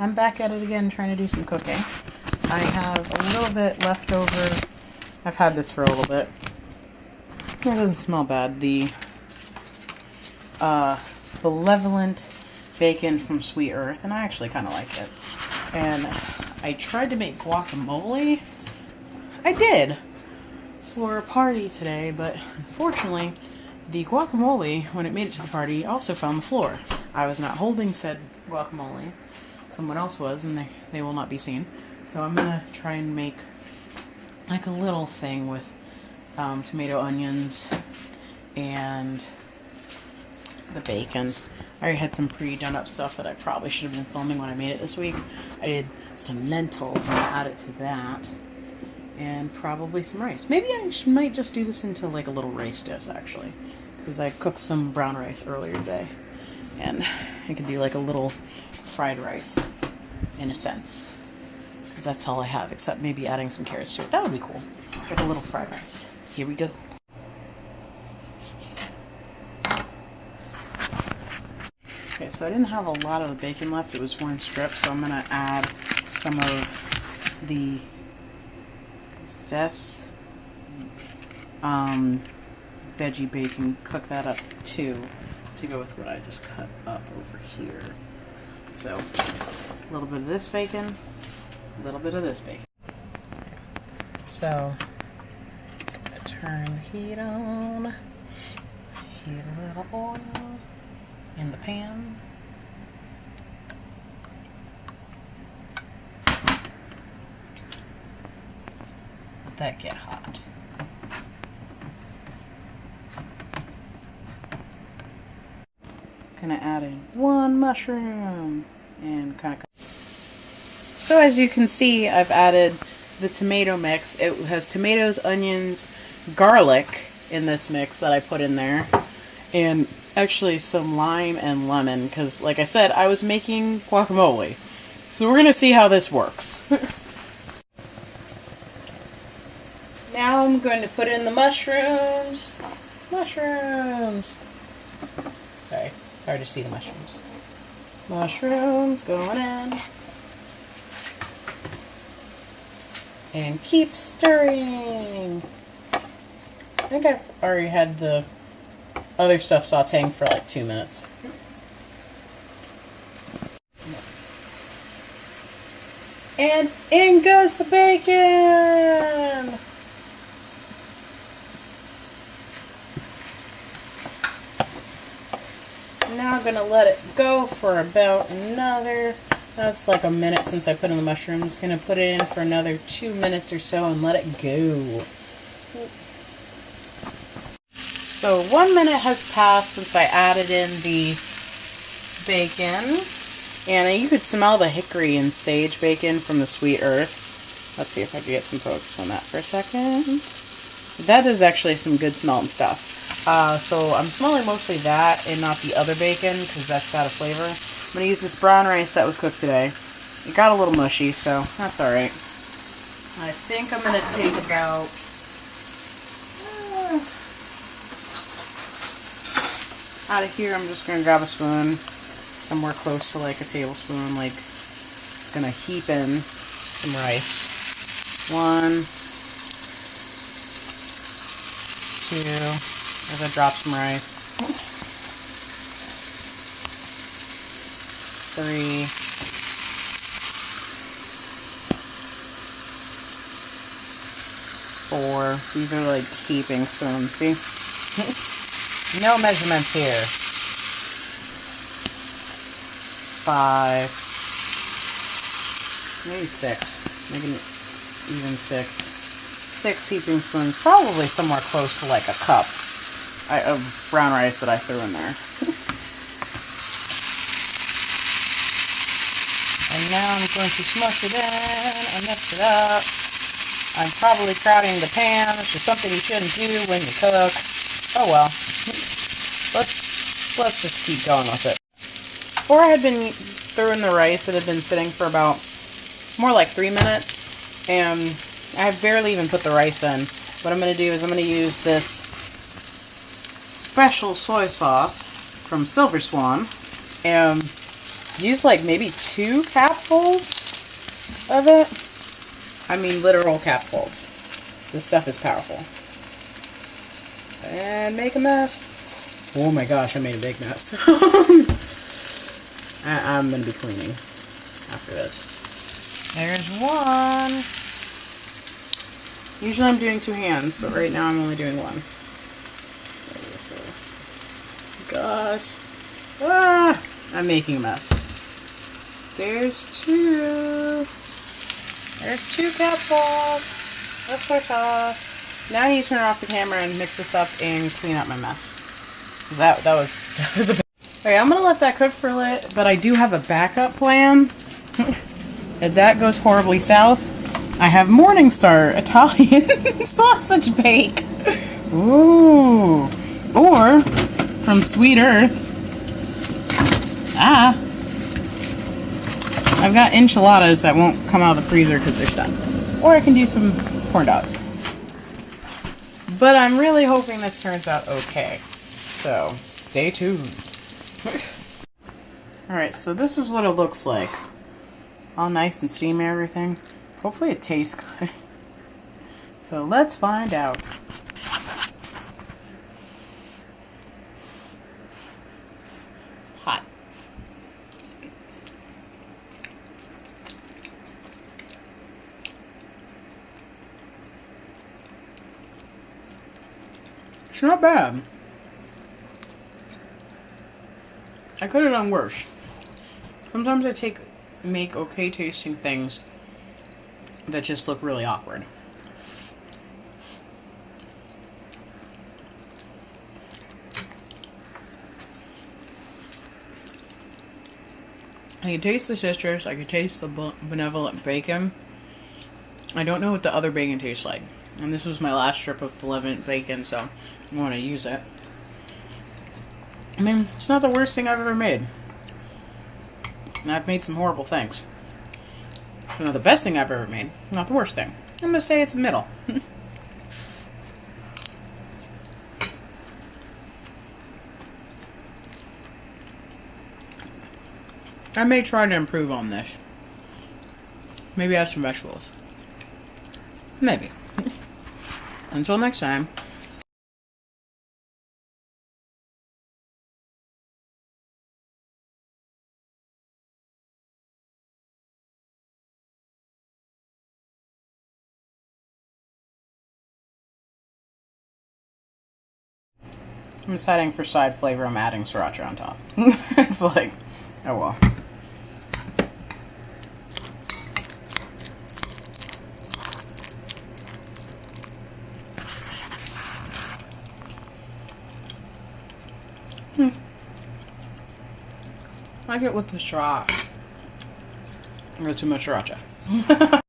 I'm back at it again trying to do some cooking. I have a little bit left over. I've had this for a little bit. It doesn't smell bad. The Benevolent bacon from Sweet Earth, and I actually kind of like it. And I tried to make guacamole. I did for a party today, but unfortunately the guacamole, when it made it to the party, also fell on the floor. I was not holding said guacamole. Someone else was, and they will not be seen. So I'm gonna try and make like a little thing with tomato, onions, and the bacon. I already had some pre-done up stuff that I probably should have been filming when I made it this week. I did some lentils and added to that. And probably some rice. Maybe I might just do this into like a little rice dish, actually. Because I cooked some brown rice earlier today. And I could do like a little fried rice, in a sense. Because that's all I have, except maybe adding some carrots to it. That would be cool. Like a little fried rice. Here we go. Okay, so I didn't have a lot of the bacon left. It was one strip, so I'm going to add some of the veggie bacon, cook that up too, to go with what I just cut up over here. So, a little bit of this bacon, a little bit of this bacon. So, gonna turn the heat on, heat a little oil in the pan. Let that get hot. Gonna add in one mushroom and kind of. So as you can see, I've added the tomato mix. It has tomatoes, onions, garlic in this mix that I put in there, and actually some lime and lemon, because like I said, I was making guacamole. So we're gonna see how this works. Now I'm going to put in the mushrooms. Mushrooms! Sorry, it's hard to see the mushrooms. Mushrooms going in. And keep stirring. I think I've already had the other stuff sauteing for like 2 minutes. And in goes the bacon! Now I'm going to let it go for about another, that's like a minute since I put in the mushrooms. Going to put it in for another 2 minutes or so and let it go. So 1 minute has passed since I added in the bacon. And you could smell the hickory and sage bacon from the Sweet Earth. Let's see if I can get some focus on that for a second. That is actually some good smelling stuff. So I'm smelling mostly that and not the other bacon, because that's got a flavor. I'm going to use this brown rice that was cooked today. It got a little mushy, so that's alright. I think I'm going to take about out of here. I'm just going to grab a spoon, somewhere close to like a tablespoon, like going to heap in some rice. 1, 2, I'm going to drop some rice. 3. 4. These are like heaping spoons, see? No measurements here. 5. Maybe 6. Maybe even 6. 6 heaping spoons, probably somewhere close to like a cup of brown rice that I threw in there. And now I'm going to smush it in and mix it up. I'm probably crowding the pan, which is something you shouldn't do when you cook. Oh well. Let's just keep going with it. Before I had been throwing the rice, it had been sitting for about more like 3 minutes, and I barely even put the rice in. What I'm going to do is I'm going to use this special soy sauce from Silver Swan, and Use like maybe 2 capfuls of it. I mean literal capfuls. This stuff is powerful. And make a mess. Oh my gosh, I made a big mess. I'm going to be cleaning after this. There's one. Usually I'm doing 2 hands, but right now I'm only doing 1. Gosh. Ah! I'm making a mess. There's 2. There's 2 capfuls of soy sauce. Now I need to turn off the camera and mix this up and clean up my mess. Cause that was a bit. Okay, I'm gonna let that cook for a bit, but I do have a backup plan. If that goes horribly south, I have Morningstar Italian sausage bake. Ooh. Or from Sweet Earth. I've got enchiladas that won't come out of the freezer because they're done. Or I can do some corn dogs. But I'm really hoping this turns out okay. So, stay tuned. Alright, so this is what it looks like. All nice and steamy everything. Hopefully it tastes good. So let's find out. Hot. It's not bad. I could have done worse. Sometimes I make okay tasting things that just look really awkward. I can taste the citrus, I can taste the benevolent bacon. I don't know what the other bacon tastes like. And this was my last strip of benevolent bacon, so I want to use it. I mean, it's not the worst thing I've ever made. And I've made some horrible things. It's not the best thing I've ever made. Not the worst thing. I'm going to say it's middle. I may try to improve on this. Maybe add some vegetables. Maybe. Until next time. I'm deciding for side flavor, I'm adding sriracha on top. It's like, oh well. I like it with the sriracha. Or too much sriracha.